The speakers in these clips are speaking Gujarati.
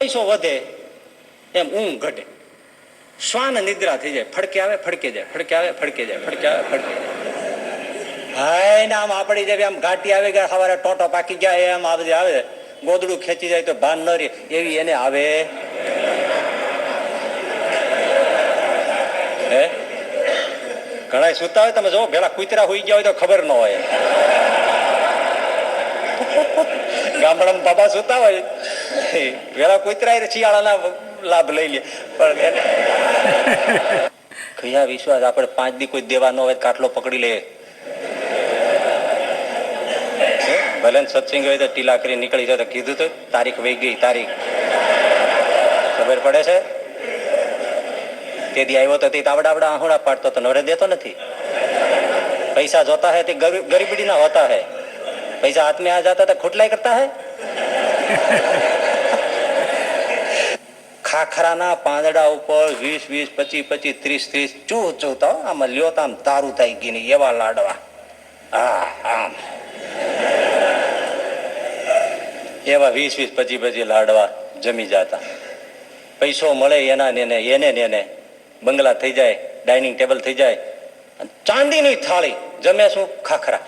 પૈસો વધે એમ ઊંઘ ઘટે, શ્વાન નિદ્રા થઈ જાય, ફડકે આવે ફડકે જાય, ફડકે આવે ફડકે જાય, ફડકે આવે ફડકે જાય. હાય ને આમ આપણી જેવી આમ ઘાટી આવે ગયા, સવારે ટોટો પાકી જાય એમ આ બધી આવે, ગોદડું ખેંચી જાય તો ભાન ન રહે એવી એને આવે. હે ઘણા સુતા હોય, તમે જો પેલા કૂતરા હોઈ ગયા હોય તો ખબર ન હોય. ગામડામાં બાબા સુતા હોય, પેલા કૂતરા શિયાળાના લાભ લઈ લે. પણ કયા વિશ્વાસ આપણે 5 દી કોઈ દેવા ન હોય કાટલો પકડી લે. ભલે સત્સંગ હોય તો ટીલા કરી નીકળી જાય તો કીધું તો તારીખ વહી ગઈ, તારીખ ખબર પડે છે. તે દી આવ્યો તો તે આવડા આહોડા પાડતો તો નવરે દેતો નથી. પૈસા જોતા હૈ તે ગરીબડી ના હોતા હૈ, પૈસા હાથ में आ जाता तो खुटलाई करता है. ખાખરાના પાંદડા ઉપર 20, 25, 30 ચૂતા આમાં લ્યો તો આમ તારું થઈ ગઈ ને એવા લાડવા. આમ એવા 20, 25 લાડવા જમી જતા. પૈસો મળે એના એને બંગલા થઈ જાય, ડાઇનિંગ ટેબલ થઈ જાય, ચાંદીની થાળી જમે શું ખાખરા.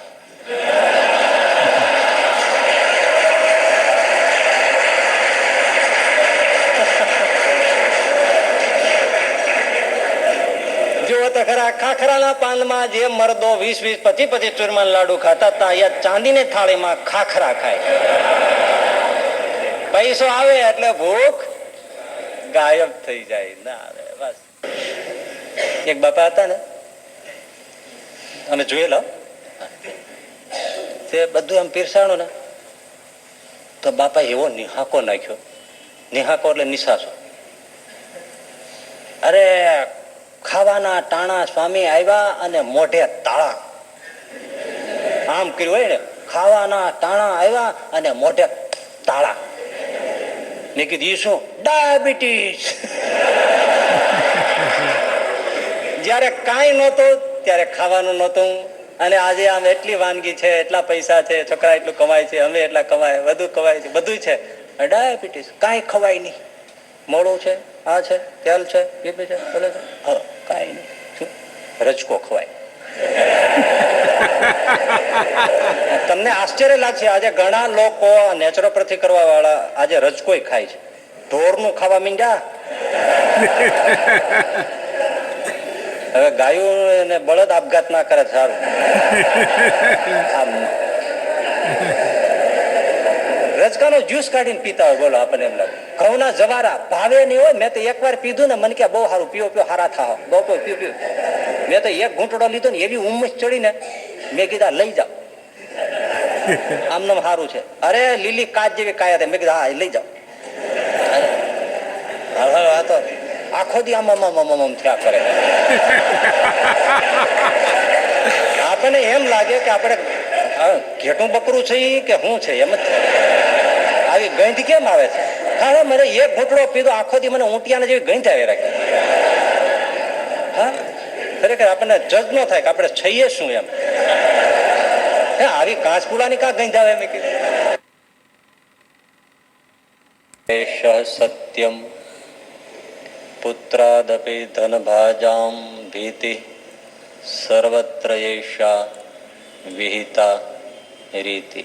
ખાખરાના પાનમાં જે મર્દો 20, 25 ચૂરમાન લાડુ ખાતા હતા, અહીંયા ચાંદીની થાળીમાં ખાખરા ખાય. પૈસો આવે એટલે ભૂખ ગાયબ થઈ જાય. ના આવે બસ. એક બાપા હતા ને, અમે જોયેલા, તે બધું એમ પીરસાણું ને તો બાપા એવો નિહાકો નાખ્યો. નિહાકો એટલે નિશાસો. અરે ખાવાના ટાણા સ્વામી આવ્યા અને મોઢે તાળા. આમ કર્યું હોય ને, ખાવાના ટાણા આવ્યા અને મોઢે તાળા. મેં કીધું શું? ડાયાબિટીસ. જયારે કાંઈ નહોતું ત્યારે ખાવાનું નહોતું, અને આજે આમ એટલી વાનગી છે, એટલા પૈસા છે, છોકરા એટલું કમાય છે, અમે એટલા કમાય, બધું કમાય છે, બધું છે, ડાયાબિટીસ કાંઈ ખવાય નહીં. મોડું છે, આ છે, તેલ છે, બીપી છે, બોલે છે, કાંઈ નહીં. શું રજકો ખવાય. તમને આશ્ચર્ય લાગશે, આજે ઘણા લોકો નેચરોપેથી કરવા વાળા આજે રજકોય ખાય છે. ઢોરનું ખાવા માંડ્યા. હવે ગાયું ને બળદ આપઘાત ના કરે સારું. રજકાનો જ્યુસ કાઢીને પીતા હોય, બોલો આપણને એમ લાગે. ઘઉંના જવારા ભાવે નહીં હોય. મેં તો એકવાર પીધું ને, મને કે બહુ સારું, પીઓ હારા થાવ, બહુ પીઓ. મેં તો એક ઘૂંટડો લીધો ને, એવી ઉમસ ચડીને મેં કીધા લઈ જાઓ, આમનામ સારું છે. અરે લીલી કાચ જેવી કાયા, મેં કીધા હા લઈ જાઓ. હા તો આખો દી આમ થયા કરે. આપણને એમ લાગે કે આપણે ઘેટું બકરું છે કે શું છે, એમ જ આવી ગંધ કેમ આવે છે. હા મને એક ઘૂંટડો પીધો, આખો દી મને ઊંટિયાને જેવી ગંધ આવી રાખી. હા ખરેખર આપણને જજ ન થાય કે આપણે છીએ શું એમ. આવી કાચપુડાની કા ગંધ આવે. મેં કીધું સત્યમ પુત્રાદપી ધનભાજામ ભીતિ સર્વત્ર એષા વિહિતા રીતિ.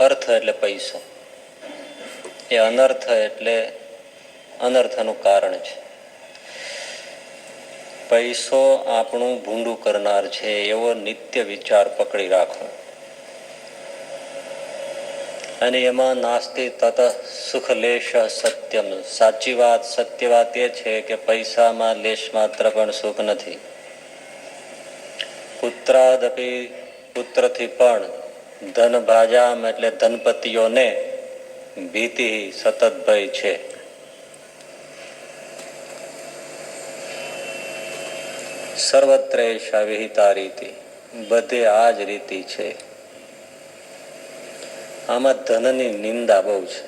અર્થ એટલે પૈસો, એ અનર્થ એટલે અનર્થનું કારણ છે. પૈસો આપણું ભૂંડું કરનાર છે એવો નિત્ય વિચાર પકડી રાખો. અને એમાં નાસ્તિ તત સુખ લેશ સત્યમ. સાચી વાત, સત્ય વાત એ છે કે પૈસામાં લેશ માત્ર પણ સુખ નથી. પુત્રાદપી, પુત્રથી પણ, ધન ભાજામ એટલે ધનપતિઓને, ભીતિ સતત ભય છે. સર્વત્ર એષા વિહિતા રીતિ. બધે આ જ રીતિ છે. આમાં ધનની નિંદા બહુ છે.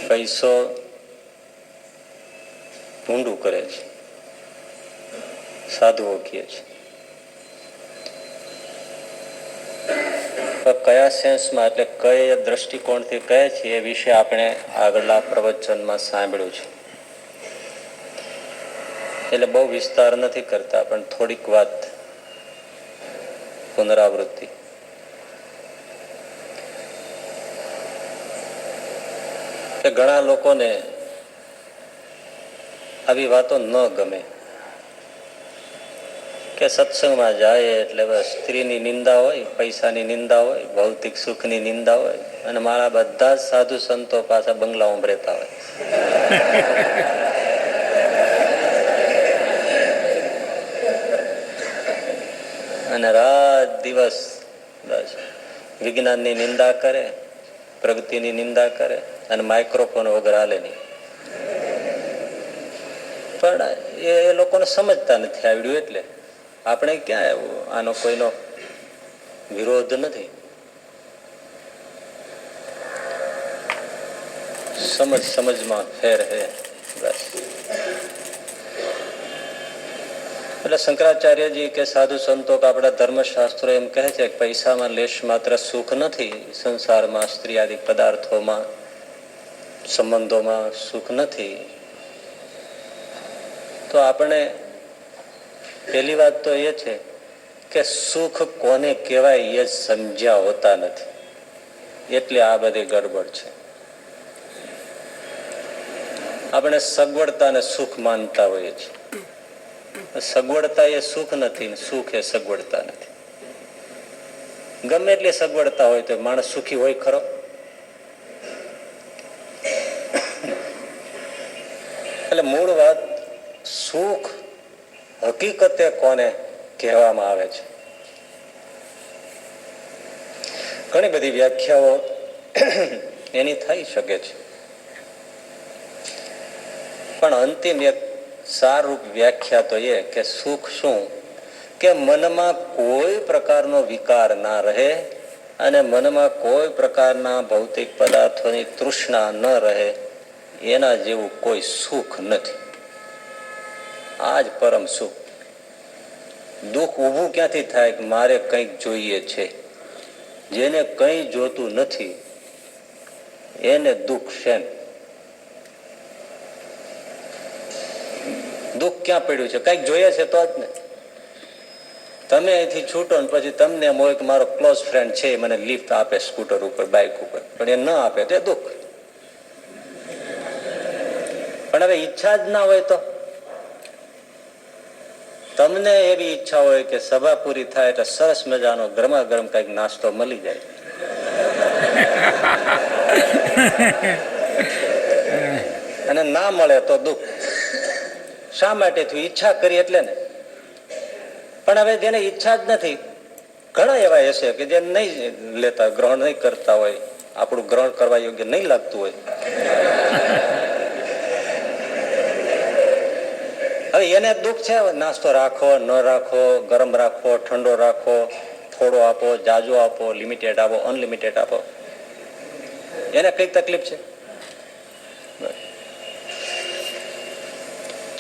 પૈસો ઊંડું કરે છે, સાધુઓ કહે છે. કયા સેન્સમાં એટલે કયા દ્રષ્ટિકોણથી કહે છે એ વિશે આપણે આગળના પ્રવચનમાં સાંભળ્યું છે, એટલે બહુ વિસ્તાર નથી કરતા, પણ થોડીક વાત પુનરાવૃત્તિ. ઘણા લોકોને આવી વાતો ન ગમે કે સત્સંગમાં જાય એટલે બસ સ્ત્રીની નિંદા હોય, પૈસાની નિંદા હોય, ભૌતિક સુખની નિંદા હોય, અને મારા બધા જ સાધુ સંતો પાછા બંગલાઓમાં રહેતા હોય. અને રાત દિવસ બસ વિજ્ઞાનની નિંદા કરે, પ્રગતિની નિંદા કરે, અને માઇક્રોફોન વગર હાલે નહીં. પણ એ લોકોને સમજતા નથી આવડ્યું, એટલે આપણે ક્યાં એવું, આનો કોઈનો વિરોધ નથી. સમજમાં ફેર હે બસ. એટલે શંકરાચાર્યજી કે સાધુ સંતો કે આપણા ધર્મશાસ્ત્રો એમ કહે છે કે પૈસામાં લેશ માત્ર સુખ નથી, સંસારમાં સ્ત્રી આદિ પદાર્થોમાં સંબંધોમાં સુખ નથી. તો આપણે પહેલી વાત તો એ છે કે સુખ કોને કહેવાય એ સમજ્યા હોતા નથી, એટલે આ બધી ગડબડ છે. આપણે સગવડતાને સુખ માનતા હોઈએ છીએ. સગવડતા એ સુખ નથી, સુખ એ સગવડતા નથી. ગમે એટલી સગવડતા હોય તો માણસ સુખી હોય ખરો? એટલે મૂળ વાત, સુખ હકીકતે કોને કહેવામાં આવે છે? ઘણી બધી વ્યાખ્યાઓ એની થઈ શકે છે, પણ અંતિમ એક સારરૂપ વ્યાખ્યા તો એ કે સુખ શું કે મનમાં કોઈ પ્રકારનો વિકાર ના રહે અને મનમાં કોઈ પ્રકારના ભૌતિક પદાર્થોની તૃષ્ણા ન રહે, એના જેવું કોઈ સુખ નથી. આ જ પરમ સુખ. દુઃખ ઊભું ક્યાંથી થાય કે મારે કંઈક જોઈએ છે? જેને કંઈ જોતું નથી એને દુઃખ છે. દુઃખ ક્યાં પડ્યું છે? કંઈક જોઈએ છે તો જ ને. તમે અહીંથી છૂટો ને પછી તમને એમ હોય કે મારો ક્લોઝ ફ્રેન્ડ છે, મને લિફ્ટ આપે સ્કૂટર ઉપર, બાઇક ઉપર, પણ એ ન આપે તો દુઃખ. પણ હવે ઈચ્છા જ ના હોય તો, તમને એવી ઈચ્છા હોય કે સભા પૂરી થાય એટલે સરસ મજાનો ગરમા ગરમ કઈક નાસ્તો મળી જાય, અને ના મળે તો દુઃખ. શા માટે થયું? ઈચ્છા કરી એટલે ને. પણ હવે જેને ઈચ્છા જ નથી, ઘણા એવા હશે કે જે નહીં લેતા, ગ્રહણ નહીં કરતા હોય, આપણું ગ્રહણ કરવા યોગ્ય નહીં લાગતું હોય. હવે એને દુઃખ છે, નાસ્તો રાખો ન રાખો, ગરમ રાખો ઠંડો રાખો, થોડો આપો જાજો આપો, લિમિટેડ આપો અનલિમિટેડ આપો, એને કઈ તકલીફ છે?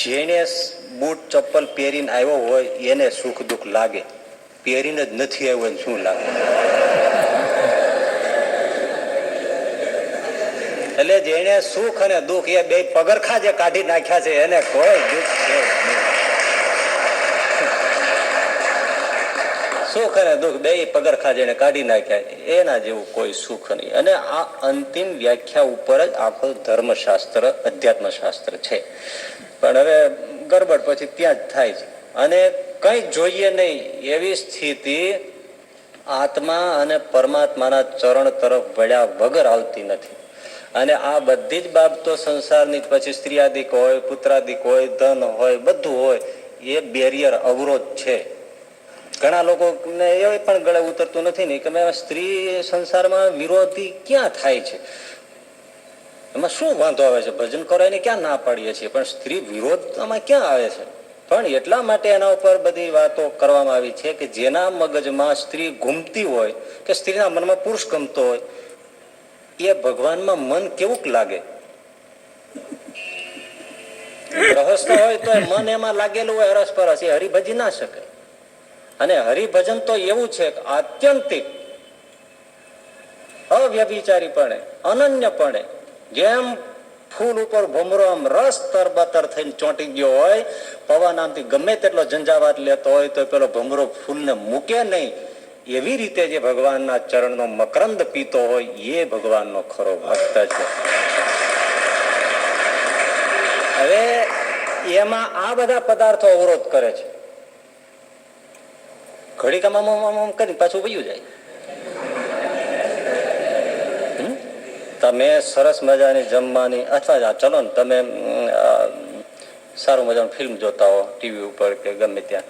જેને બૂટ ચપ્પલ પહેરીને આવ્યો હોય એને સુખ દુઃખ લાગે, પહેરીને જ નથી આવ્યો એને શું લાગે? એટલે જેને સુખ અને દુઃખ એ બે પગરખા જે કાઢી નાખ્યા છે એને કોઈ દુઃખ છે નહીં. સુખ અને દુઃખ બે પગરખા જેને કાઢી નાખ્યા એના જેવું કોઈ સુખ નહીં. અને આ અંતિમ વ્યાખ્યા ઉપર જ આખો ધર્મશાસ્ત્ર અધ્યાત્મ શાસ્ત્ર છે. પણ હવે ગરબડ પછી ત્યાં જ થાય છે. અને કઈ જોઈએ નહીં એવી સ્થિતિ આત્મા અને પરમાત્માના ચરણ તરફ વળ્યા વગર આવતી નથી. અને આ બધી જ બાબતો સંસારની, પછી સ્ત્રીયાદિક હોય, પુત્રાદિક હોય, ધન હોય, બધું હોય, એ બેરિયર અવરોધ છે. ઘણા લોકોને એ પણ ગળે ઉતરતું નથી ને કે સ્ત્રી સંસારમાં વિરોધી ક્યાં થાય છે, એમાં શું વાંધો આવે છે? ભજન કરો એને ક્યાં ના પાડીએ છીએ, પણ સ્ત્રી વિરોધમાં ક્યાં આવે છે? પણ એટલા માટે એના ઉપર બધી વાતો કરવામાં આવી છે કે જેના મગજમાં સ્ત્રી ઘૂમતી હોય કે સ્ત્રીના મનમાં પુરુષ ગમતો હોય, એ ભગવાનમાં મન કેવું લાગે? ગ્રહસ્થ હોય તો મન એમાં લાગેલું હોય અરસપરસ, એ હરિભજી ના શકે. અને હરિભજન તો એવું છે કે આત્યંતિક અવ્યભિચારીપણે, અનન્યપણે, જેમ ફૂલ ઉપર ભમરો આમ રસ તરબતર થઈને ચોંટી ગયો હોય, પવન આમથી ગમે તેટલો ઝંઝાવાત લેતો હોય તો પેલો ભમરો ફૂલને મૂકે નહીં, એવી રીતે જે ભગવાનના ચરણનો મકરંદ પીતો હોય એ ભગવાનનો ખરો ભક્ત છે. હવે એમાં આ બધા પદાર્થો અવરોધ કરે છે. ઘડીકામાં કરી પાછું વયું જાય. તમે સરસ મજાની જમવાની, અથવા ચલો ને તમે સારું મજાનું ફિલ્મ જોતા હો ટીવી ઉપર કે ગમે ત્યાં,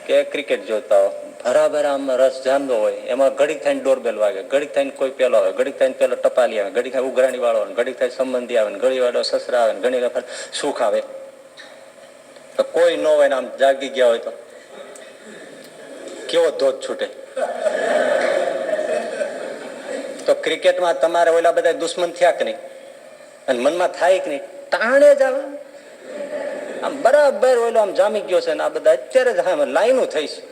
કે ક્રિકેટ જોતા હો, બરાબર આમ રસ જામતો હોય, એમાં ઘડીક થઈને ડોરબેલ વાગે, ઘડીક થઈને કોઈ પેલો આવે, ઘડીક થઈને પેલો ટપાલી આવે, ઘડીક થાય ઉઘરાણી વાળો આવે, ઘડીક થાય સંબંધી આવે, ઘડી વાળો સસરા આવે, ઘણી વખત સુખ આવે. તો કોઈ ન હોય ને આમ જાગી ગયા હોય તો કેવો ધોધ છૂટે. તો ક્રિકેટમાં તમારે ઓલા બધા દુશ્મન થયા કે નહીં, અને મનમાં થાય કે નહીં, તાણે જ આવે આમ બરાબર ઓલો આમ જામી ગયો છે ને આ બધા અત્યારે જ લાઈનું થઈ છે,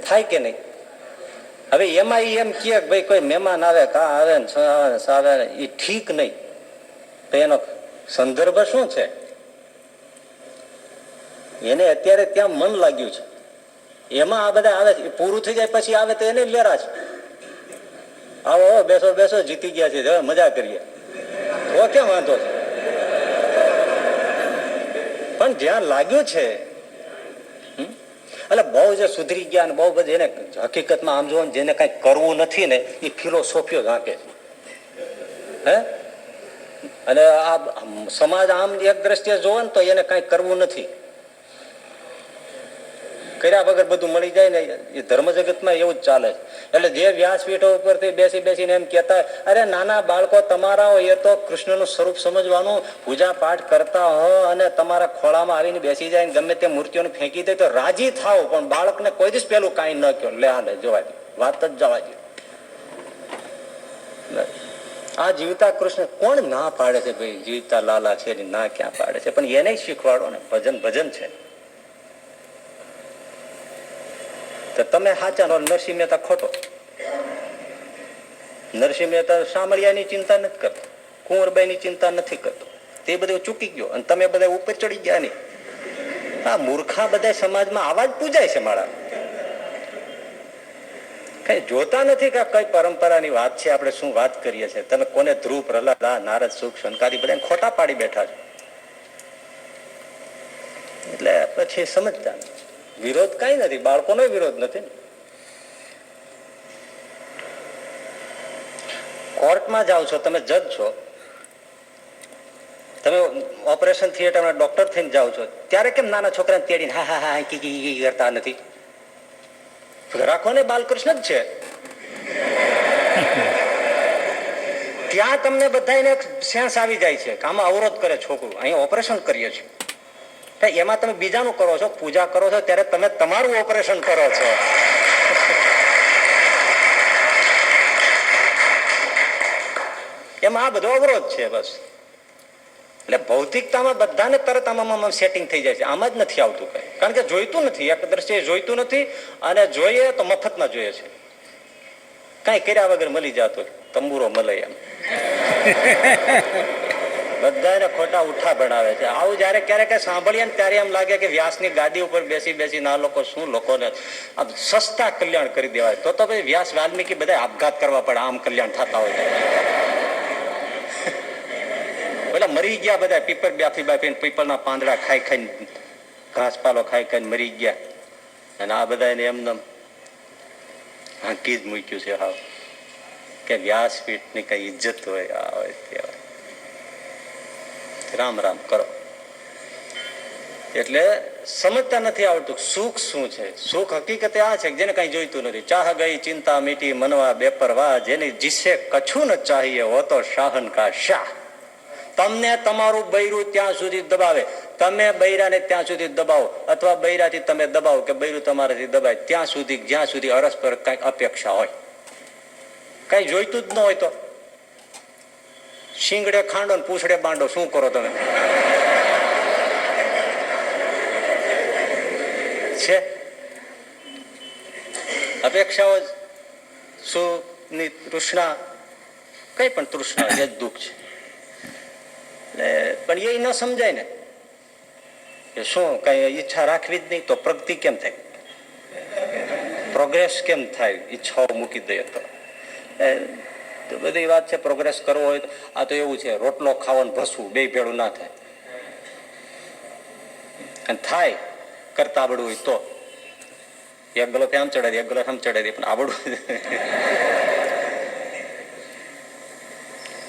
થાય કે નહીં. હવે એમાં એમ કે ભાઈ કોઈ મહેમાન આવે, કા આવે ને આવે ને, એ ઠીક નહીં. તો એનો સંદર્ભ શું છે? એને અત્યારે ત્યાં મન લાગ્યું છે, એમાં આ બધા આવે છે, પૂરું થઈ જાય પછી આવે તો એને લેરા છે. આવો બેસો બેસો, જીતી ગયા છે, મજા કરીએ, તો કેમ વાંધો છે? પણ જ્યાં લાગ્યું છે, એટલે બહુ જે સુધરી ગયા ને બહુ બધું, એને હકીકતમાં આમ જોવો જેને કઈ કરવું નથી ને એ ફિલોસોફીઓ ઝાંકે છે. હે અને આ સમાજ આમ એક દ્રષ્ટિએ જોવો ને તો એને કઈ કરવું નથી, કર્યા વગર બધું મળી જાય ને, એ ધર્મ જગતમાં એવું જ ચાલે છે. એટલે જે વ્યાસપીઠો ઉપરથી બેસી બેસીને એમ કહેતા, અરે નાના બાળકો તમારા હોય એ તો કૃષ્ણનું સ્વરૂપ સમજવાનું, પૂજા પાઠ કરતા હો અને તમારા ખોળામાં આવીને બેસી જાય, ગમે તે મૂર્તિઓને ફેંકી દે તો રાજી થાવ, પણ બાળકને કોઈ દિવસ પેલું કાંઈ ન કહો, લે હાલે જવા દે, વાત જ જવા દે. આ જીવતા કૃષ્ણ કોણ ના પાડે છે ભાઈ? જીવતા લાલા છે ના ક્યાં પાડે છે? પણ એને શીખવાડો ને, ભજન ભજન છે. તો તમે સાચા નો, નરસિંહ મહેતા ખોટો. નરસિંહ મહેતા શામળિયાની ચિંતા નથી કરતો, કુંવરબાઈની ચિંતા નથી કરતો, તે બધું ચૂકી ગયો અને તમે બધા ઉપર ચડી ગયા નહીં. આ મૂર્ખા બધા સમાજમાં આવા જ પૂજાય છે. મારા કઈ જોતા નથી કે કઈ પરંપરાની વાત છે, આપણે શું વાત કરીએ છીએ. તમે કોને ધ્રુવ, પ્રહલાદ, નારદ, સુખ, શંકારી બધા ખોટા પાડી બેઠા છો. એટલે પછી સમજતા નથી. વિરોધ કઈ નથી, બાળકોનો વિરોધ નથી. કોર્ટમાં જાઓ છો, તમે જજ છો, તમે ઓપરેશન થિયેટરમાં ડોક્ટર થઈને જાઓ છો, ત્યારે કેમ નાના છોકરાને તેડીને હા હા હા કી કરતા નથી? રાખો ને, બાલકૃષ્ણ જ છે. ત્યાં તમને બધાને સેન્સ આવી જાય છે કે આમાં અવરોધ કરે છોકરું, અહીંયા ઓપરેશન કરીએ છીએ. એમાં તમે બીજાનું કરો છો, પૂજા કરો છો, ત્યારે તમે તમારું ઓપરેશન કરો છો. એમાં આ બધો અવરોધ છે બસ. એટલે ભૌતિકતામાં બધાને તરત આમાં સેટિંગ થઈ જાય છે, આમાં જ નથી આવતું કઈ, કારણ કે જોઈતું નથી. એક દ્રષ્ટિએ જોઈતું નથી, અને જોઈએ તો મફતમાં જોઈએ છે. કઈ કર્યા વગર મળી જતો તંબુરો મળે એમ. બધાને ખોટા ઉઠા બનાવે છે. આવું જયારે ક્યારેક સાંભળીએ ને ત્યારે એમ લાગે કે વ્યાસની ગાદી ઉપર બેસી બેસીને આ લોકો શું લોકોને સસ્તા કલ્યાણ કરી દેવાય. તો પછી વ્યાસ, વાલ્મીકી બધા આપઘાત કરવા પડે, આમ કલ્યાણ થતા હોય. પેલા મરી ગયા બધા, પીપર બાફી બાફીને, પીપળના પાંદડા ખાઈ ખાઈને, ઘાસપાલો ખાઈ ખાઈને મરી ગયા. અને આ બધા એને એમને હાંકી જ મૂક્યું છે. હાવ કે વ્યાસપીઠની કઈ ઇજ્જત હોય, આ હોય તે હોય. રામ રામ કરો. એટલે સમજતા નથી આવડતું સુખ શું છે. સુખ હકીકતે આ છે જેને કઈ જોઈતું નથી. ચાહ ગઈ ચિંતા મીટી મનવા બેપરવા, જેની જીસે કછું ન ચાહીએ હો તો શાહન કા શાહ. તમને તમારું બૈરું ત્યાં સુધી દબાવે, તમે બૈરાને ત્યાં સુધી દબાવો, અથવા બૈરાથી તમે દબાવો કે બૈરું તમારાથી દબાય ત્યાં સુધી, જ્યાં સુધી અરસપર કઈક અપેક્ષા હોય. કઈ જોઈતું જ ન હોય તો શિંગડે ખાંડો ને પૂછડે બાંડો, શું કરો તમે? છે. અપેક્ષાઓ સુખની તૃષ્ણા, કઈ પણ તૃષ્ણા એ જ દુઃખ છે. પણ એ ન સમજાય ને કે શું કઈ ઈચ્છા રાખવી જ નહીં તો પ્રગતિ કેમ થાય, પ્રોગ્રેસ કેમ થાય, ઈચ્છાઓ મૂકી દઈએ તો બધી વાત છે. પ્રોગ્રેસ કરવો હોય તો આ તો એવું છે, રોટલો ખાવાનું ભસવું બે ભેળું ના થાય. અને થાય કરતા આવડવું હોય તો એક ગલો આમ ચડાવી એક ગલો આમ ચડાવી પણ આવડવું.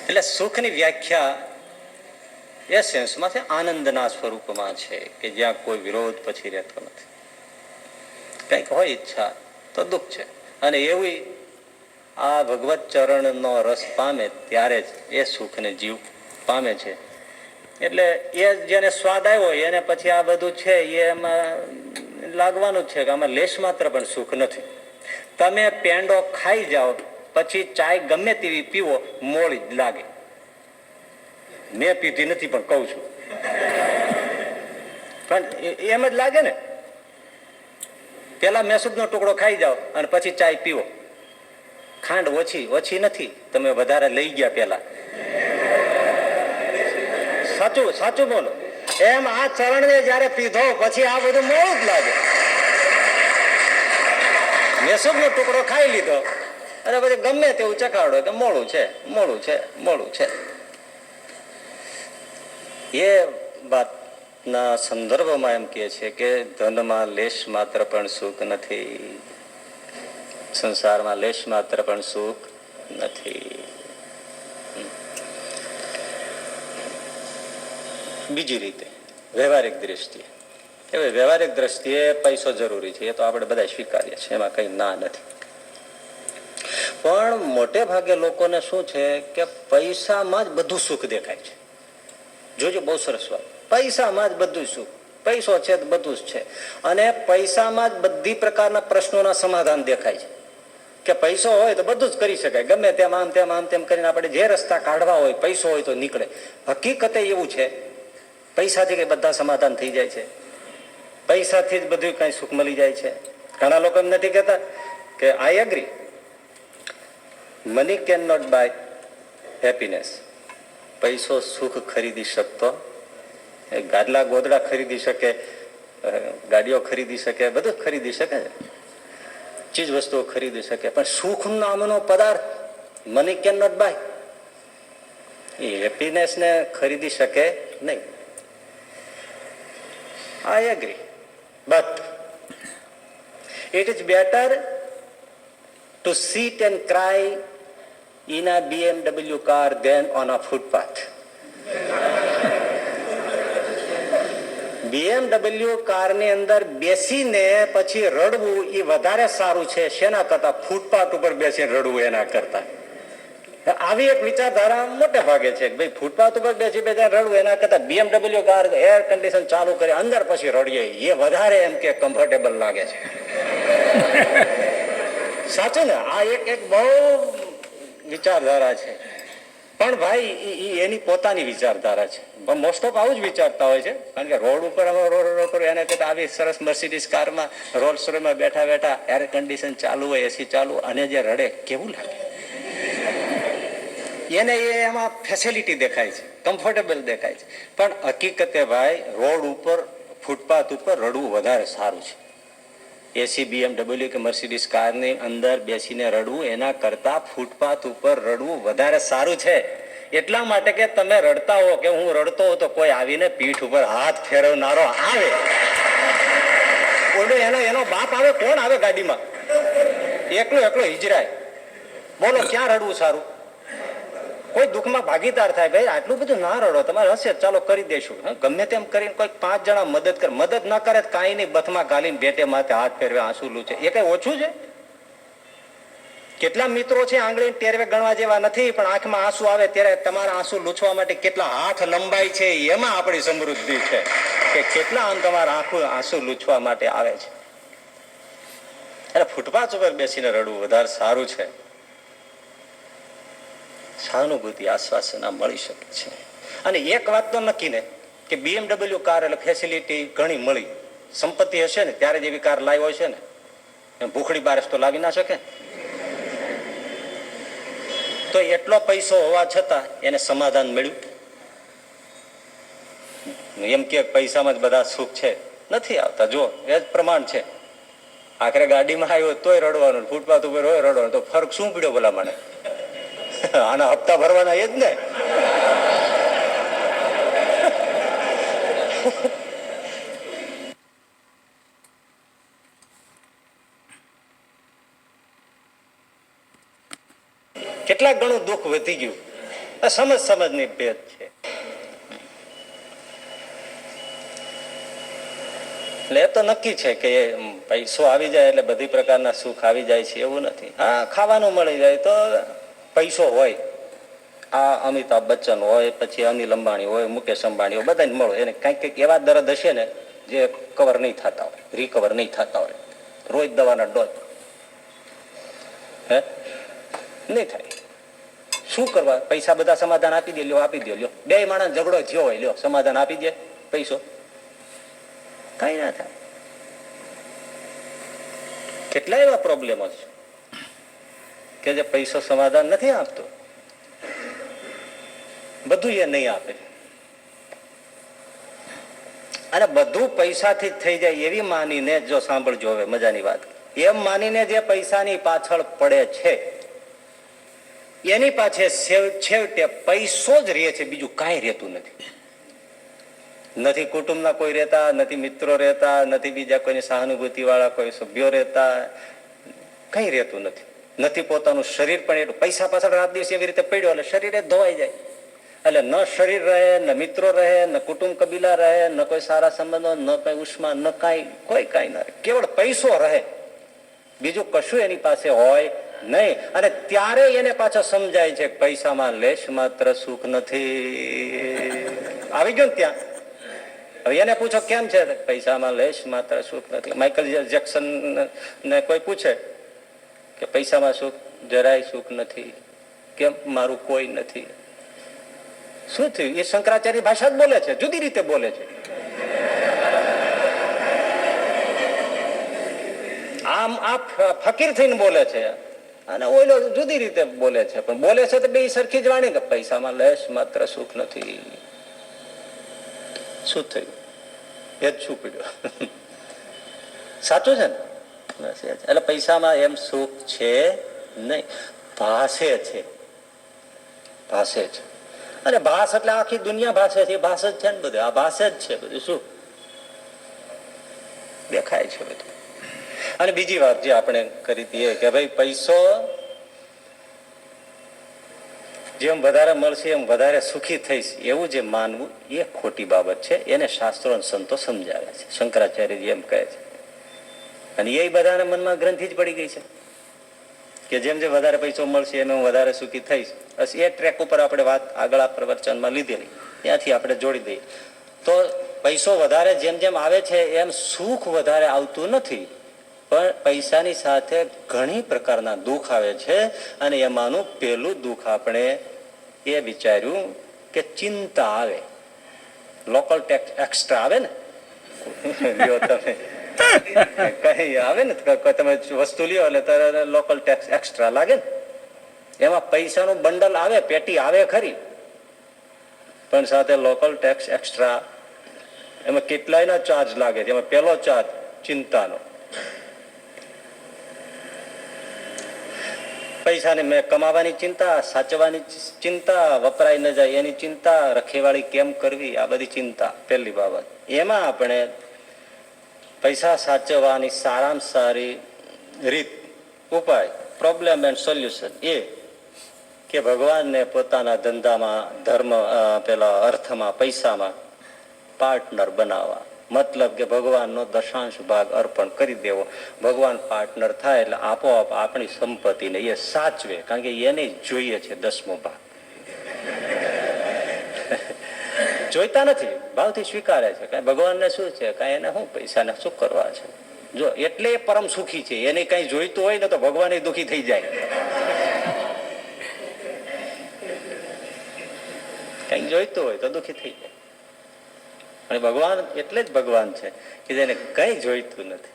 એટલે સુખની વ્યાખ્યા એ સેન્સમાં આનંદના સ્વરૂપમાં છે કે જ્યાં કોઈ વિરોધ પછી રહેતો નથી. કંઈક હોય ઈચ્છા તો દુઃખ છે. અને એવી આ ભગવત ચરણનો રસ પામે ત્યારે જ એ સુખને જીવ પામે છે. એટલે એ જેને સ્વાદ આવ્યો એને પછી આ બધું છે એ એમાં લાગવાનું જ છે કે આમાં લેશ માત્ર પણ સુખ નથી. તમે પેંડો ખાઈ જાઓ પછી ચાય ગમે તેવી પીવો મોળી જ લાગે. મેં પીધી નથી પણ કહું છું, પણ એમ જ લાગે ને. પેલા મેસૂબનો ટુકડો ખાઈ જાઓ અને પછી ચાય પીવો, ખાંડ ઓછી નથી, તમે વધારે લઈ ગયા પેલા. સાચું સાચું બોલો. એમ આ ચરણને જયારે પીધો પછી આ બધું મોડું જ લાગે. મેસૂબનો ટુકડો ખાઈ લીધો અને પછી ગમે તેવું ચખાડો કે મોડું છે મોડું છે મોડું છે. એ વાતના સંદર્ભમાં એમ કહે છે કે ધનમાં લેશ માત્ર પણ સુખ નથી, સંસારમાં લેશ માત્ર પણ સુખ નથી. બીજી રીતે વ્યવહારિક દ્રષ્ટિએ, હવે વ્યવહારિક દ્રષ્ટિએ પૈસો જરૂરી છે, એ તો આપણે બધા સ્વીકારીએ છીએ, એમાં કઈ ના નથી. પણ મોટે ભાગે લોકોને શું છે કે પૈસામાં જ બધું સુખ દેખાય છે. જોજો, બહુ સરસ વાત. પૈસામાં જ બધું સુખ, પૈસો છે તો બધું જ છે. અને પૈસામાં જ બધી પ્રકારના પ્રશ્નોના સમાધાન દેખાય છે કે પૈસો હોય તો બધું જ કરી શકાય, ગમે તેમ આમ તેમ કરીને આપણે જે રસ્તા કાઢવા હોય પૈસો હોય તો નીકળે. હકીકતે એવું છે, પૈસાથી કઈ બધા સમાધાન થઈ જાય છે, પૈસાથી જ બધું કઈ સુખ મળી જાય છે. ઘણા લોકો એમ નથી કહેતા કે I agree, money can not buy happiness. પૈસો સુખ ખરીદી શકતો, ગાદલા ગોદડા ખરીદી શકે, ગાડીઓ ખરીદી શકે, બધું ખરીદી શકે, ચીજ વસ્તુઓ ખરીદી શકે, પણ સુખ નામનો પદાર્થ મની કેન નોટ બાય, એ હેપીનેસ ને ખરીદી શકે નહીં. I agree, but it is better to sit and cry in a BMW car than on a footpath. BMW કારની અંદર બેસીને પછી રડવું એ વધારે સારું છે શેના કરતા, ફૂટપાથ ઉપર બેસીને રડવું એના કરતા. આવી એક વિચારધારા મોટે ભાગે છે કે ભાઈ ફૂટપાથ ઉપર બેસી રડવું એના કરતા BMW કાર એર કન્ડિશન ચાલુ કરી અંદર પછી રડીએ એ વધારે એમ કે કમ્ફર્ટેબલ લાગે છે. સાચું ને? આ એક બહુ વિચારધારા છે. પણ ભાઈ એની પોતાની વિચારધારા છે. મોસ્ટ ઓફ આવું જ વિચારતા હોય છે, કારણ કે રોડ ઉપર રોડ એને કરતા આવી સરસ મર્સિડીઝ કારમાં રોલ્સ રોયસમાં બેઠા બેઠા એર કન્ડિશન ચાલુ હોય, એસી ચાલુ, અને જે રડે કેવું લાગે એને, એમાં ફેસિલિટી દેખાય છે, કમ્ફર્ટેબલ દેખાય છે. પણ હકીકતે ભાઈ રોડ ઉપર ફૂટપાથ ઉપર રડવું વધારે સારું છે. એસી BMW કે મર્સિડીઝ કારની અંદર બેસીને રડવું એના કરતા ફૂટપાથ ઉપર રડવું વધારે સારું છે. એટલા માટે કે તમે રડતા હો કે હું રડતો હોઉં તો કોઈ આવીને પીઠ ઉપર હાથ ફેરવનારો આવે, એનો બાપ આવે, કોણ આવે ગાડીમાં, એકલો હિજરાય. બોલો ક્યાં રડવું સારું? કોઈ દુઃખમાં ભાગીદાર થાય, ભાઈ આટલું બધું ના રડો, તમારે હશે ચાલો કરી દેશું, ગમે તેમ કરીને કોઈ 5 જણા મદદ કરે, મદદ ના કરે કાંઈ નહીં, બથમાં ગાલીને ભેટે માથે હાથ ફેરવે, આંસુ લૂછે, એ કઈ ઓછું છે? કેટલા મિત્રો છે આંગળી ટેરવે ગણવા જેવા નથી, પણ આંખમાં આંસુ આવે ત્યારે તમારા આંસુ લૂછવા માટે કેટલા હાથ લંબાઈ છે, એમાં આપણી સમૃદ્ધિ છે કે કેટલા આમ તમારા આંસુ લૂછવા માટે આવે છે. એટલે ફૂટપાથ ઉપર બેસીને રડવું વધારે સારું છે. સહાનુભૂતિ આશ્વાસના મળી શકે છે. અને એક વાત તો નક્કી ને કે BMW કાર એટલે ફેસિલિટી ઘણી મળી, સંપત્તિ હશે ને ત્યારે જ એવી કાર લાવ્યો છે ને, એમ ભૂખડી બારસ તો લાવી ના શકે. તો એટલો પૈસો હોવા છતાં એને સમાધાન મળ્યું? એમ કે પૈસામાં જ બધા સુખ છે, નથી આવતા. જો એ જ પ્રમાણ છે. આખરે ગાડીમાં આવ્યો તોય રડવાનું, ફૂટપાથ ઉપર હોય રડવાનું, તો ફરક શું પડ્યો ભલા મને? આના હપ્તા ભરવાના એ જ ને. કેટલાક ઘણું દુઃખ વધી ગયું. સમજની ભેદ છે. એટલે એ તો નક્કી છે કે પૈસો આવી જાય એટલે બધી પ્રકારના સુખ આવી જાય છે એવું નથી. હા, ખાવાનું મળી જાય તો પૈસો હોય, આ અમિતાભ બચ્ચન હોય, પછી અનિલ અંબાણી હોય, મુકેશ અંબાણી હોય, બધાને મળો. એને કંઈક કંઈક એવા દર્દ હશે ને જે કવર નહીં થતા હોય, રિકવર નહીં થતા હોય. રોજ દવાના ડોઝ હે નહીં થાય. શું કરવા? પૈસા બધા સમાધાન આપી દે, લ્યો આપી દે, લ્યો. બે માણસ ઝઘડો થયો હોય, લ્યો સમાધાન આપી દે પૈસો, કઈ ના થાય. કેટલા એવા પ્રોબ્લેમો છે કે જે પૈસો સમાધાન નથી આપતો. બધું એ નહીં આપે, અને બધું પૈસાથી જ થઈ જાય એવી માનીને, જો સાંભળજો હવે મજાની વાત, એમ માનીને જે પૈસાની પાછળ પડે છે એની પાછળ છેવટે પૈસો જ રહે છે, બીજું કાંઈ રહેતું નથી. નથી કુટુંબના કોઈ રહેતા, નથી મિત્રો રહેતા, નથી બીજા કોઈની સહાનુભૂતિ વાળા કોઈ સભ્યો રહેતા, કઈ રહેતું નથી. નથી પોતાનું શરીર પણ એટલું પૈસા પાછળ રાત દિવસ એવી રીતે પડ્યો એટલે શરીરે ધોવાઈ જાય. એટલે ન શરીર રહે, ન મિત્રો રહે, ન કુટુંબ કબીલા રહે, ન કોઈ સારા સંબંધો, ન કઈ ઉષ્મા, ન કાંઈ, કોઈ કાંઈ ન રહે. કેવળ પૈસો રહે, બીજું કશું એની પાસે હોય નહીં. અને ત્યારે એને પાછો સમજાય છે કે પૈસામાં લેશ માત્ર સુખ નથી. આવી ગયો ને ત્યાં. હવે એને પૂછો કેમ છે? પૈસામાં લેશ માત્ર સુખ નથી. માઇકલ જેક્સન ને કોઈ પૂછે કે પૈસામાં સુખ, જરાય સુખ નથી. કેમ? મારું કોઈ નથી. શું થયું? એ શંકરાચાર્ય ભાષા જ બોલે છે, જુદી રીતે બોલે છે. આમ આ ફકીર થઈને બોલે છે અને ઓલો જુદી રીતે બોલે છે, પણ બોલે છે તો બે સરખી જ વાણી કે પૈસામાં લેશ માત્ર સુખ નથી. શું થયું? એ જ શું પડ્યું? સાચું છે ને? એટલે પૈસામાં એમ સુખ છે નહીં, ભાષે છે, ભાષે છે. અને ભાષ એટલે આખી દુનિયા ભાષે છે, ભાષ જ છે ને બધું. આ ભાષે જ છે બધું. શું દેખાય છે બધું. અને બીજી વાત જે આપણે કરી દઈએ કે ભાઈ પૈસો જેમ વધારે મળશે એમ વધારે સુખી થઈશ એવું જે માનવું એ ખોટી બાબત છે. એને શાસ્ત્રો અને સંતો સમજાવે છે. શંકરાચાર્યજી એમ કહે છે. અને એ બધાના મનમાં ગ્રંથિ જ પડી ગઈ છે કે જેમ જેમ વધારે પૈસો મળશે એમ હું વધારે સુખી થઈશ. બસ એ ટ્રેક ઉપર આપણે વાત આગળ પ્રવચનમાં લીધેલી, ત્યાંથી આપણે જોડી દઈએ. તો પૈસો વધારે જેમ જેમ આવે છે એમ સુખ વધારે આવતું નથી, પણ પૈસાની સાથે ઘણી પ્રકારના દુઃખ આવે છે. અને એમાંનું પહેલું દુઃખ આપણે એ વિચાર્યું કે ચિંતા આવે. લોકલ ટેક્સ એક્સ્ટ્રા આવે ને, લ્યો તમે કઈ આવે ને, તમે વસ્તુ લ્યો એટલે લોકલ ટેક્સ એક્સ્ટ્રા લાગે ને. એમાં પૈસાનું બંડલ આવે, પેટી આવે ખરી, પણ સાથે લોકલ ટેક્સ એક્સ્ટ્રા. એમાં કેટલાયના ચાર્જ લાગે છે. એમાં પહેલો ચાર્જ ચિંતાનો. પૈસાને મેં કમાવાની ચિંતા, સાચવવાની ચિંતા, વપરાય ન જાય એની ચિંતા, રખેવાળી કેમ કરવી, આ બધી ચિંતા પહેલી બાબત. એમાં આપણે પૈસા સાચવવાની સારામાં સારી રીત, ઉપાય, પ્રોબ્લેમ એન્ડ સોલ્યુશન એ કે ભગવાનને પોતાના ધંધામાં, ધર્મ, પેલા અર્થમાં, પૈસામાં પાર્ટનર બનાવવા. મતલબ કે ભગવાનનો દશાંશ ભાગ અર્પણ કરી દેવો. ભગવાન પાર્ટનર થાય એટલે આપોઆપ આપણી સંપત્તિને એ સાચવે, કારણ કે એને જોઈએ છે 10મો ભાગ. જોઈતા નથી, ભાવથી સ્વીકારે છે. કઈ ભગવાનને શું છે, કઈ એને શું પૈસાને શું કરવા છે. જો એટલે એ પરમ સુખી છે. એને કઈ જોઈતું હોય ને તો ભગવાન દુઃખી થઈ જાય. કઈ જોઈતું હોય તો દુઃખી થઈ જાય. અને ભગવાન એટલે જ ભગવાન છે કે જેને કંઈ જોઈતું નથી.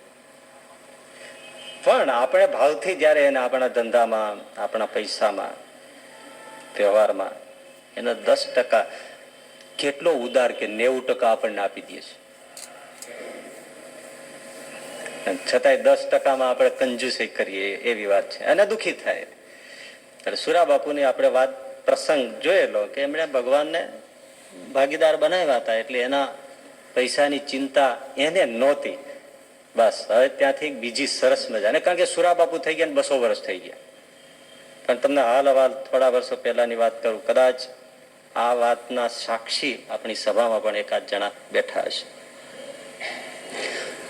પણ આપણે ભાવથી જયારે એને આપણા ધંધામાં, આપણા પૈસામાં, વ્યવહારમાં એનો 10% કેટલો ઉદાર કે 90% આપણને આપી દે છે, છતાંય 10%માં આપણે કંજૂસી કરીએ એવી વાત છે અને દુઃખી થાય. એટલે સુરા બાપુની આપણે વાત પ્રસંગ જોયેલો કે એમણે ભગવાનને ભાગીદાર બનાવ્યા હતા, એટલે એના પૈસાની ચિંતા એને નહોતી. બસ હવે ત્યાંથી બીજી સરસ મજા, અને કારણ કે સુરા બાપુ થઈ ગયા 200 વર્ષ થઈ ગયા. પણ તમને હાલ થોડા વર્ષો પહેલાની વાત કરું, કદાચ આ વાતના સાક્ષી આપણી સભામાં પણ એકાદ જણા બેઠા હશે.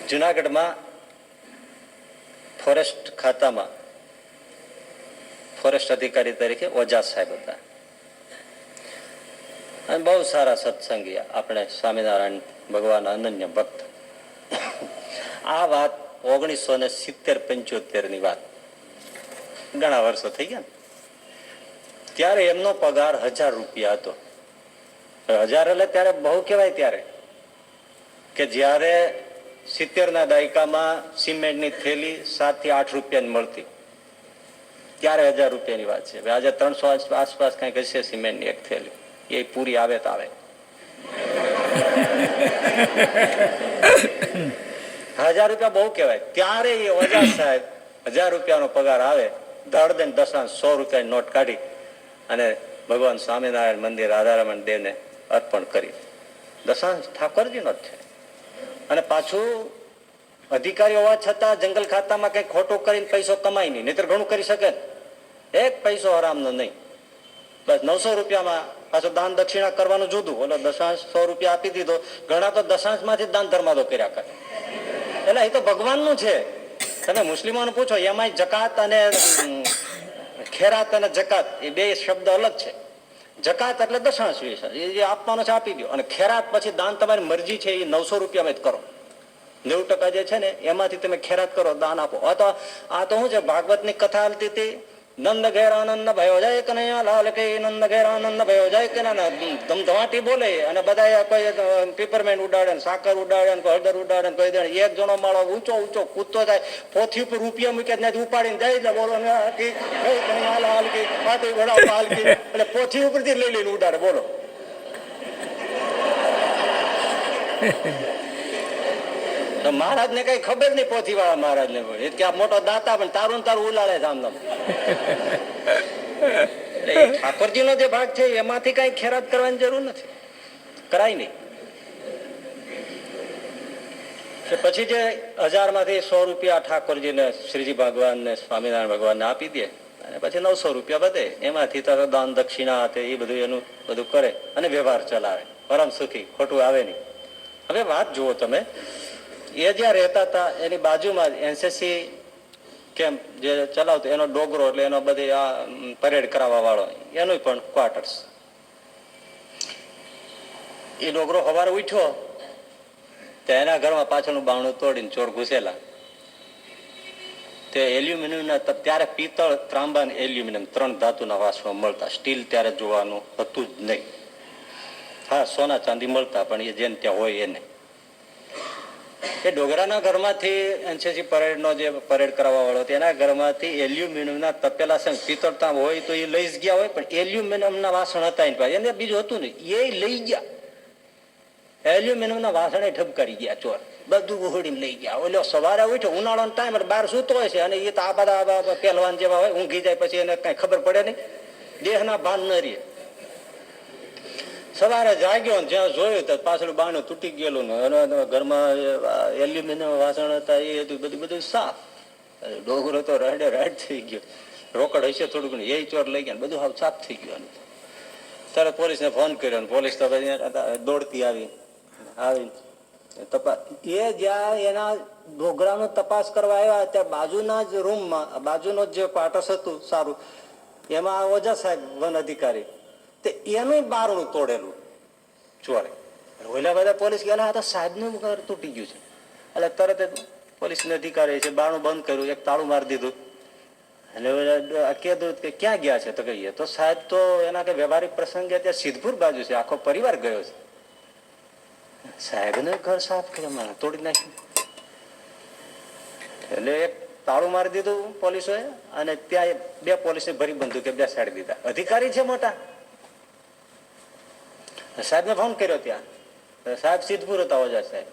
જુનાગઢમાં ફોરેસ્ટ ખાતામાં ફોરેસ્ટ અધિકારી તરીકે ઓઝા સાહેબ હતા અને બહુ સારા સત્સંગી, આપણે સ્વામિનારાયણ ભગવાન અનન્ય ભક્ત. આ વાત 1970-75 ની વાત, ઘણા વર્ષો થઈ ગયા. ત્યારે એમનો પગાર 1000 રૂપિયા હતો. 1000 એટલે ત્યારે બહુ કહેવાય. ત્યારે કે જ્યારે 70ના દાયકામાં સિમેન્ટની થેલી 7 થી 8 રૂપિયાની મળતી, ત્યારે 1000 રૂપિયાની વાત છે. આજે 300 આસપાસ કઈક હશે સિમેન્ટની એક થેલી, એ પૂરી આવે તો આવે. 1000 રૂપિયા બહુ કહેવાય. ત્યારે એ ઓઝા સાહેબ 1000 રૂપિયાનો પગાર આવે, ધડ દઈને 100 રૂપિયાની નોટ કાઢી અને ભગવાન સ્વામિનારાયણ મંદિર રાધારમણ દેવને અર્પણ કરી. દશાંશ ઠાકોરજીનો જ છે. અને પાછું અધિકારી હોવા છતાં જંગલ ખાતામાં કઈ ખોટું કરીને પૈસો કમાય નહીં, નહીતર ઘણું કરી શકે. એક પૈસો હરામનો નહીં. બસ 900 રૂપિયામાં પાછું દાન દક્ષિણા કરવાનું જુદું. ઓલો દશાંશ 100 રૂપિયા આપી દીધો, ઘણા તો દશાંશ માંથી દાન ધર્માદો કર્યા કરે. એટલે એ તો ભગવાનનું છે. તમે મુસ્લિમોને પૂછો, એમાંય જકાત અને ખેરાત અને જકાત એ બે શબ્દ અલગ છે. જકાત એટલે દશાંશ વિશે એ આપવાનો છે, આપી દો. અને ખેરાત પછી દાન તમારી મરજી છે, એ 900 રૂપિયામાં જ કરો. 90% જે છે ને એમાંથી તમે ખેરાત કરો, દાન આપો. આ તો શું છે, ભાગવતની કથા હાલતી હતી. નંદ ઘેર આનંદ ભયો જાય કનૈયા લાલ કે, નંદ ઘેર આનંદ ભયો જાય કે, ધમધમાટી બોલે અને બધા કોઈ પેપરમેન્ટ ઉડાડે, સાકર ઉડાડે, હળદર ઉડાડે, કોઈ દે એક જણો માળો ઊંચો ઊંચો કૂદતો જાય, પોથી ઉપર રૂપિયા મૂકે ત્યાંથી ઉપાડીને જાય એટલે બોલો એટલે પોથી ઉપરથી લઈ લઈને ઉડાડે. બોલો મહારાજ ને કઈ ખબર નહીં, પોથી વાળા મહારાજ ને કે આ મોટો દાતા પણ તારું તારું ઉલાળે છે આમ. ઠાકોરજી નો જે ભાગ છે એમાંથી કઈ ખેરાત કરવાની જરૂર નથી, કરાય નહીં. પછી જે 1000 માંથી 100 રૂપિયા ઠાકોરજી ને શ્રીજી ભગવાન ને સ્વામિનારાયણ ભગવાન ને આપી દે, અને પછી 900 રૂપિયા વધે, એમાંથી તો દાન દક્ષિણા એ બધું એનું બધું કરે અને વ્યવહાર ચલાવે, પરમ સુખી, ખોટું આવે નહીં. હવે વાત જુઓ તમે, એ જ્યાં રહેતા હતા એની બાજુમાં એનસીસી કેમ્પ જે ચલાવતો એનો ડોગરો, એટલે એનો બધી આ પરેડ કરાવવા વાળો, એનું પણ ક્વાર્ટર્સ. એ ડોગરો સવારે ઉઠ્યો તો એના ઘરમાં પાછળનું બારણું તોડીને ચોર ઘૂસેલા. તે એલ્યુમિનિયમના, ત્યારે પિત્તળ, ત્રાંબા અને એલ્યુમિનિયમ 3 ધાતુના વાસણો મળતા. સ્ટીલ ત્યારે જોવાનું હતું જ નહીં. હા, સોના ચાંદી મળતા, પણ એ જેને ત્યાં હોય એને. એ ડોગરાના ઘરમાંથી એનસીસી પરેડનો જે પરેડ કરાવવા વાળો એના ઘરમાંથી એલ્યુમિનિયમના તપેલા છે, પિત્તળ ત્યાં હોય તો એ લઈ જ ગયા હોય, પણ એલ્યુમિનિયમના વાસણ હતા એને બીજું હતું નહીં, એ લઈ ગયા. એલ્યુમિનિયમના વાસણે ઠપકારી ગયા ચોર, બધું ઉહડીને લઈ ગયા. ઓલો સવારે ઉઠ્યો, ઉનાળાનો ટાઈમ, બહાર સૂતો હોય છે, અને એ તો આ બધા પહેલવાન જેવા હોય, ઊંઘી જાય પછી એને કઈ ખબર પડે નહીં, દેહના ભાન ન રહે. સવારે જાગ્યો ને જ્યાં જોયું તો પાછળ બાણું તૂટી ગયેલું ને ઘરમાં એલ્યુમિનિયમ વાસણ હતા એ હતું બધું સાફ. ડોગરો તો રાડે રાડ થઈ ગયો. રોકડ હશે થોડું ઘણું, એ ચોર લઈ ગયા, બધું હાવ સાફ થઈ ગયું. તરત પોલીસને ફોન કર્યો, પોલીસ તો દોડતી આવી તપાસ. એ જ્યાં એના ડોગરાનો તપાસ કરવા આવ્યા ત્યાં બાજુના જ રૂમમાં, બાજુનો જે ક્વાર્ટર્સ હતું સારું, એમાં ઓઝા સાહેબ વન અધિકારી, એનું બારણું તોડેલું ચોરે. ઓલા બધા પોલીસ ગયા, આ તો સાહેબનું ઘર તૂટી ગયું છે. એટલે તરત જ પોલીસ અધિકારી છે બારણું બંધ કર્યું, એક તાળું મારી દીધું. અને કીધું કે ક્યાં ગયા છે, તો કહીએ તો સાહેબ તો એના કે વ્યવહારિક પ્રસંગે ત્યાં સિદ્ધપુર બાજુ છે, આખો પરિવાર ગયો છે. સાહેબને ઘર સાફ કર્યા, તોડી નાખ્યું. એટલે એક તાળું મારી દીધું પોલીસોએ, અને ત્યાં બે પોલીસે ભરી બંદૂકે બેસાડી દીધા. અધિકારી છે મોટા. સાહેબને ફોન કર્યો ત્યાં. સાહેબ સિદ્ધપુર હતા ઓજા સાહેબ.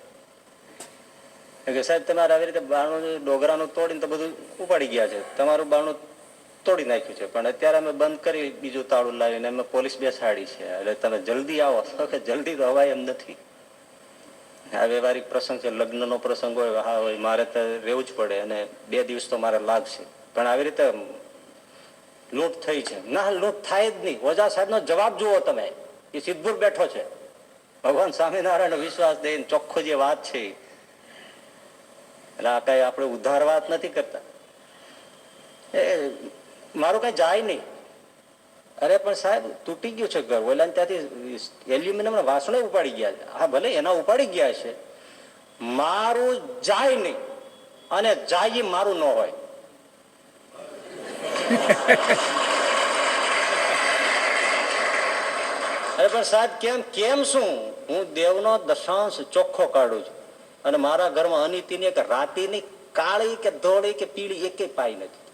કે સાહેબ તમારે આવી રીતે બારણું ડોગરાનું તોડીને તો બધું ઉપાડી ગયા છે, તમારું બારણું તોડી નાખ્યું છે, પણ અત્યારે અમે બંધ કરી બીજું તાળું લાવીને અમે પોલીસ બેસાડી છે, એટલે તમે જલ્દી આવો. કે જલ્દી તો અવાય એમ નથી. આ વ્યવહારિક પ્રસંગ છે, લગ્નનો પ્રસંગ હોય, હા હોય, મારે તો રહેવું જ પડે, અને 2 દિવસ તો મારે લાગશે. પણ આવી રીતે લૂંટ થઈ છે. ના, લૂંટ થાય જ નહીં. ઓઝા સાહેબનો જવાબ જુઓ તમે. એ સિદ્ધપુર બેઠો છે, ભગવાન સ્વામિનારાયણ વિશ્વાસ દઈને ચોખ્ખો જે વાત છે. એટલે આ કઈ આપણે ઉધાર વાત નથી કરતા. એ મારું કઈ જાય નહીં. અરે પણ સાહેબ તૂટી ગયું છે ઘર, ઓલા ત્યાંથી એલ્યુમિનિયમ ના વાસણો ઉપાડી ગયા છે. હા ભલે એના ઉપાડી ગયા છે, મારું જાય નહીં, અને જાય મારું ન હોય. અરે પણ સાહેબ કેમ શું? હું દેવનો દશાંશ ચોખ્ખો કાઢું છું, અને મારા ઘરમાં અનિતિની કે રાતીની કાળી કે ધોળી કે પીળી એકેય પાઈ નથી,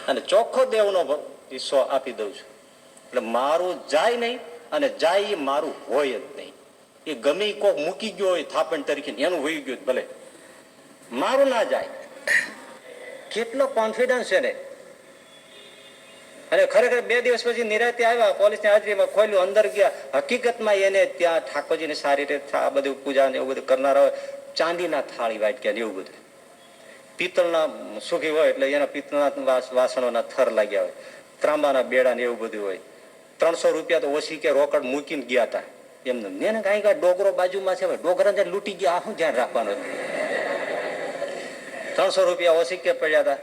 અને ચોખ્ખો દેવનો હિસ્સો આપી દઉં છું. એટલે મારું જાય નહીં, અને જાય એ મારું હોય જ નહીં. એ ગમે કોક મૂકી ગયો હોય થાપણ તરીકે, એનું વહી ગયું ભલે, મારું ના જાય. કેટલો કોન્ફિડન્સ છે ને. અને ખરેખર 2 દિવસ પછી નિરાતે આવ્યા, પોલીસની હાજરીમાં ખોલ્યું, અંદર ગયા. હકીકતમાં એને ત્યાં ઠાકોરજીને સારી રીતે આ બધું પૂજા ને એવું બધું કરનારા હોય, ચાંદીના થાળી વાટક્યા ને એવું બધું. પિત્તળના સુખી હોય એટલે એના પિત્તળના વાસણોના થર લાગ્યા હોય, ત્રાંબાના બેડા ને એવું બધું હોય. 300 રૂપિયા તો ઓછી કે રોકડ મૂકીને ગયા હતા એમને. ને કઈ ડોગરો બાજુમાં છે, ડોગરાને લૂંટી ગયા, આ શું ધ્યાન રાખવાનું? 300 રૂપિયા ઓછી કે પડ્યા હતા.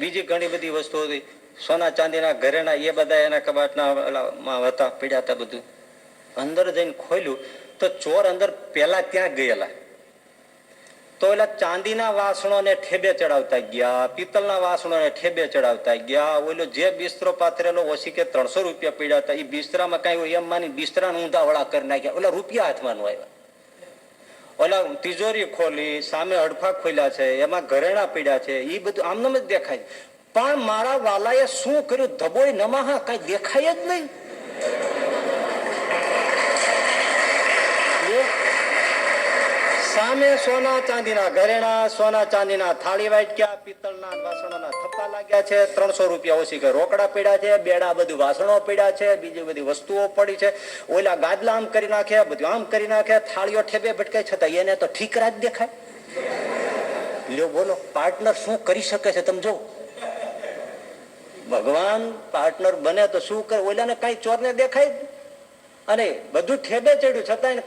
બીજી ઘણી બધી વસ્તુઓ હતી, સોના ચાંદીના ઘરેણા એ બધા એના કબાટના હતા, પડ્યા હતા બધું. અંદર જઈને ખોલ્યું તો ચોર અંદર પેલા ત્યાં ગયેલા. તો એલા ચાંદીના વાસણોને ઠેબે ચડાવતા ગયા, પિત્તળના વાસણોને ઠેબે ચડાવતા ગયા. ઓલો જે બિસ્તરો પાથરેલો ઓછી કે 300 રૂપિયા પડ્યા હતા, એ બિસ્તરામાં કઈ હોય એમ માની બિસ્તરાને ઊંધા વળા કરી નાખ્યા. ઓલા રૂપિયા હાથમાં આવ્યા. ઓલા તિજોરી ખોલી, સામે હડફા ખોલ્યા છે, એમાં ઘરેણા પડ્યા છે, એ બધું આમનામ જ દેખાય. પણ મારા વાલાએ શું કર્યું? ધબોઈ નમાહા, કઈ દેખાય જ નહીં. સામે સોના ચાંદીના ઘરેણા, સોના ચાંદીના થાળી વાટક્યા, પિત્તળના વાસણોના થપ્પા લાગ્યા છે, 300 રૂપિયા ઓછી કે રોકડા પડ્યા છે, બેડા બધું વાસણો પડ્યા છે, બીજી બધી વસ્તુઓ પડી છે. ઓલા ગાદલા આમ કરી નાખ્યા, બધું આમ કરી નાખ્યા, થાળીઓ ઠેબે ભટકાય, છતાં એને તો ઠીકરા જ દેખાય. લ્યો બોલો, પાર્ટનર શું કરી શકે છે તમે જો. ભગવાન પાર્ટનર બને તો શું કરે? ઓલાને કઈ ચોરને દેખાય, અને બધું ઠેબે ચડ્યું છતાં કઈ